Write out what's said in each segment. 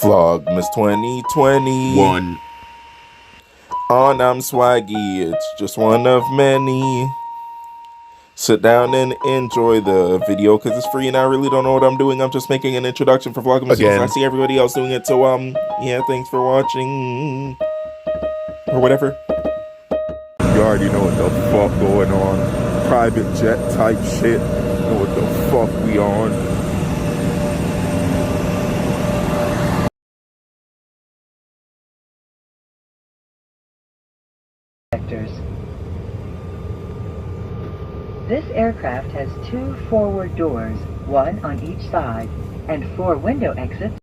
Vlogmas 2020. One. On I'm Swaggy, it's just one of many. Sit down and enjoy the video because it's free and I really don't know what I'm doing. I'm just making an introduction for Vlogmas because I see everybody else doing it. So, yeah, thanks for watching. Or whatever. You already know what the fuck going on. Private jet type shit. Know what the fuck we on. This aircraft has 2 forward doors, 1 on each side, and 4 window exits.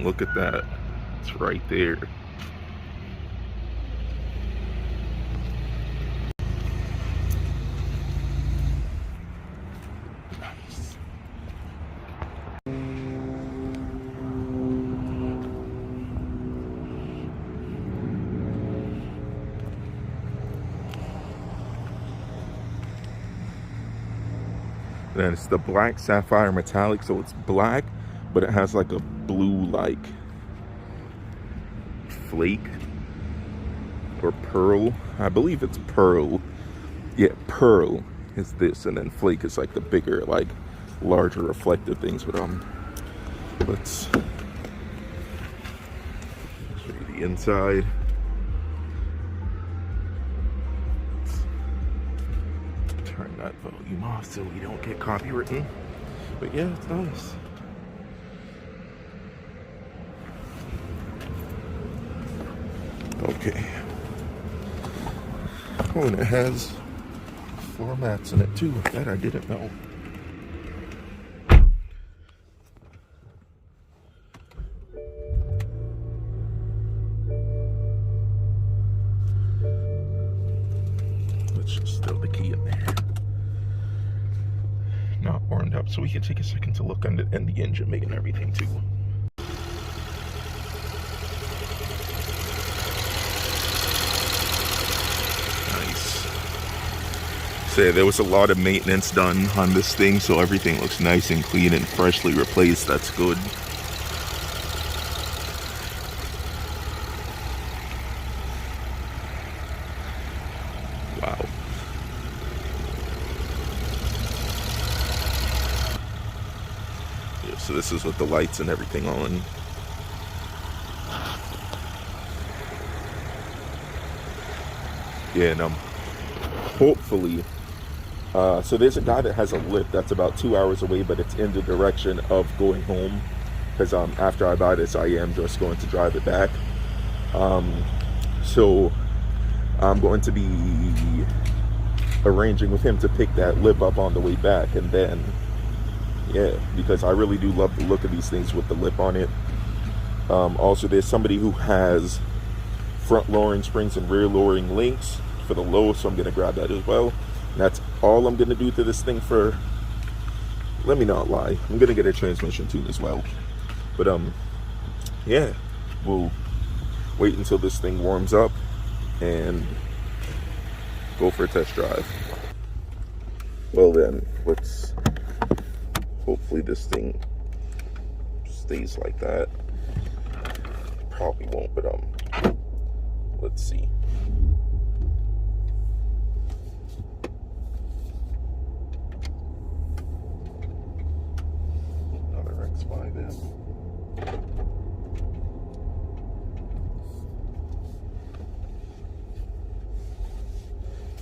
Look at that. It's right there. Nice. Then it's the black sapphire metallic, so it's black, but it has like a blue like flake or pearl. I believe it's pearl. Yeah, pearl is this, and then flake is like the bigger, like larger reflective things. But let's show you the inside. Let's turn that volume off so we don't get copywritten. But yeah, it's nice. Okay. Oh, and it has floor mats in it too. That I didn't know. Let's just throw the key in there. Not warmed up, so we can take a second to look under the engine bay and everything too. Say there was a lot of maintenance done on this thing, so everything looks nice and clean and freshly replaced. That's good. Wow. Yeah, so this is with the lights and everything on. Yeah, and hopefully so there's a guy that has a lift that's about 2 hours away, but it's in the direction of going home, because after I buy this I am just going to drive it back. So I'm going to be arranging with him to pick that lip up on the way back, and then yeah, because I really do love the look of these things with the lip on it. Also, there's somebody who has front lowering springs and rear lowering links for the low, so I'm going to grab that as well. And that's all I'm going to do to this thing for, let me not lie, I'm going to get a transmission tune as well. But yeah, we'll wait until this thing warms up and go for a test drive. Well then, let's, hopefully this thing stays like that. Probably won't, but let's see. Another X5M.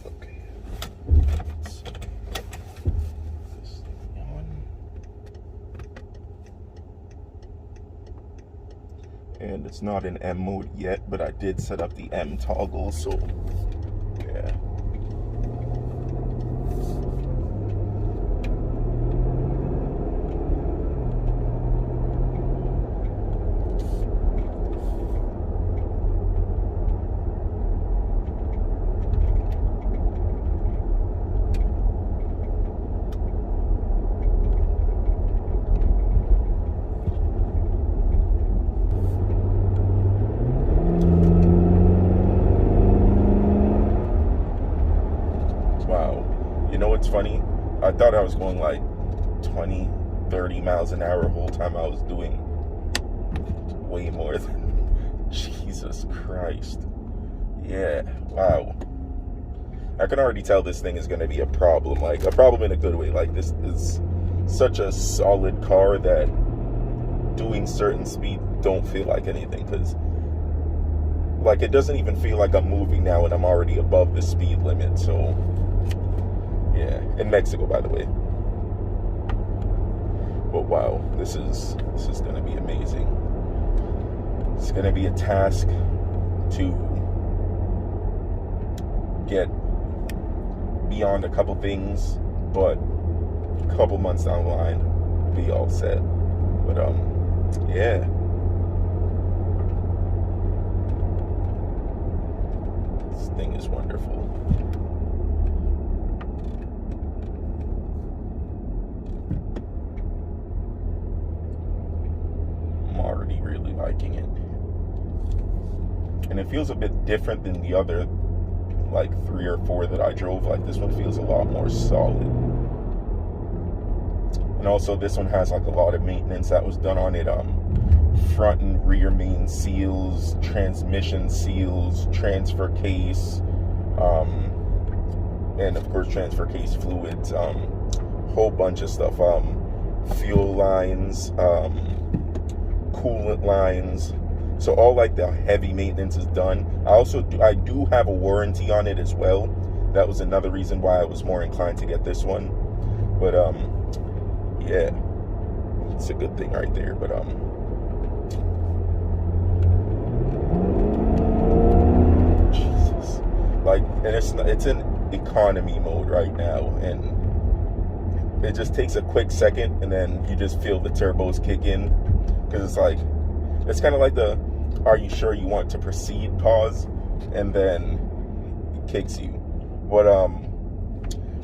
Okay. Let's put this thing on. And it's not in M mode yet, but I did set up the M toggle, so yeah. funny? I thought I was going like 20, 30 miles an hour the whole time. I was doing way more than Jesus Christ. Yeah, wow. I can already tell this thing is going to be a problem, like a problem in a good way. Like, this is such a solid car that doing certain speed don't feel like anything, because like it doesn't even feel like I'm moving now and I'm already above the speed limit. So yeah, in Mexico, by the way. But wow, this is going to be amazing. It's going to be a task to get beyond a couple things, but a couple months down the line, be all set. But yeah. This thing is wonderful. I'm already really liking it. And it feels a bit different than the other like 3 or 4 that I drove. Like, this one feels a lot more solid. And also this one has like a lot of maintenance that was done on it. Front and rear main seals, transmission seals, transfer case, and of course transfer case fluids, whole bunch of stuff, fuel lines, coolant lines. So all like the heavy maintenance is done. I do have a warranty on it as well. That was another reason why I was more inclined to get this one. But yeah, it's a good thing right there. But Jesus, like, and it's in economy mode right now, and it just takes a quick second, and then you just feel the turbos kick in, because it's like, it's kind of like the "Are you sure you want to proceed?" pause, and then it kicks you. But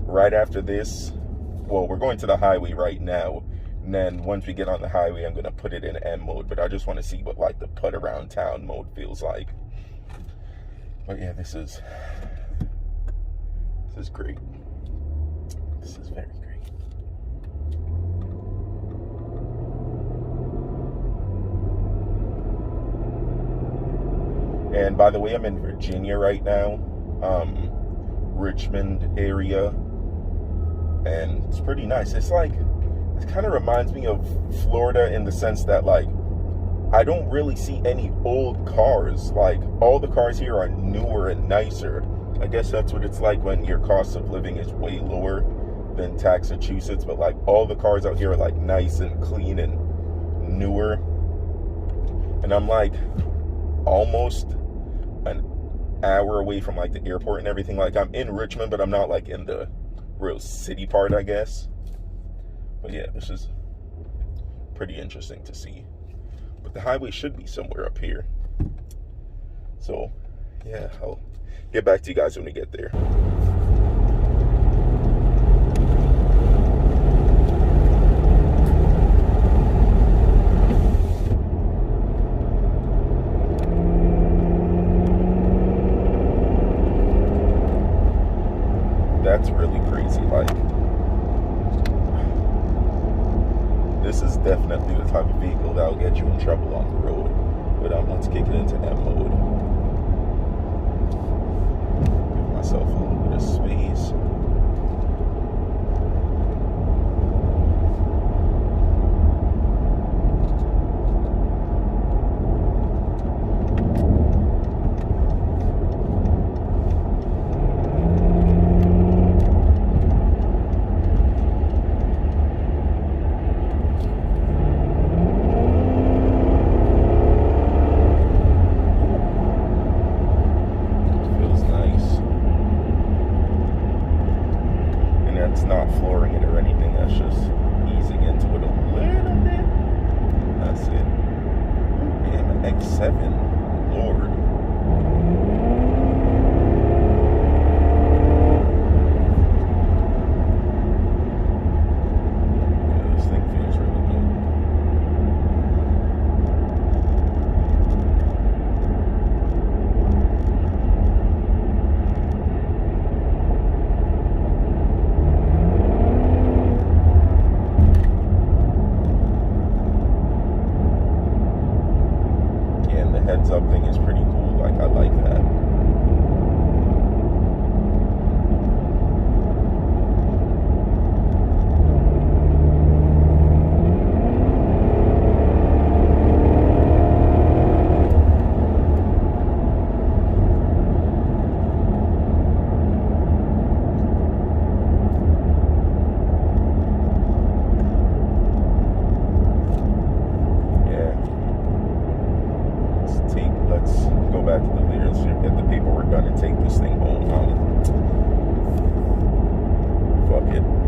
right after this, well, we're going to the highway right now, and then once we get on the highway, I'm gonna put it in M mode. But I just want to see what like the put around town mode feels like. But yeah, this is great. This is very great. And by the way, I'm in Virginia right now, Richmond area, and it's pretty nice. It's like, it kind of reminds me of Florida in the sense that, like, I don't really see any old cars. Like, all the cars here are newer and nicer. I guess that's what it's like when your cost of living is way lower than Massachusetts. But like, all the cars out here are like nice and clean and newer. And I'm like almost an hour away from like the airport and everything. Like, I'm in Richmond, but I'm not like in the real city part, I guess. But yeah, this is pretty interesting to see. But the highway should be somewhere up here. So yeah, I'll get back to you guys when we get there. That's really crazy. Like, this is definitely the type of vehicle that'll get you in trouble on the road. But let's kick it into M mode. Give myself a little bit of space. go back to the dealership, get the paperwork done, and take this thing home. Fuck it.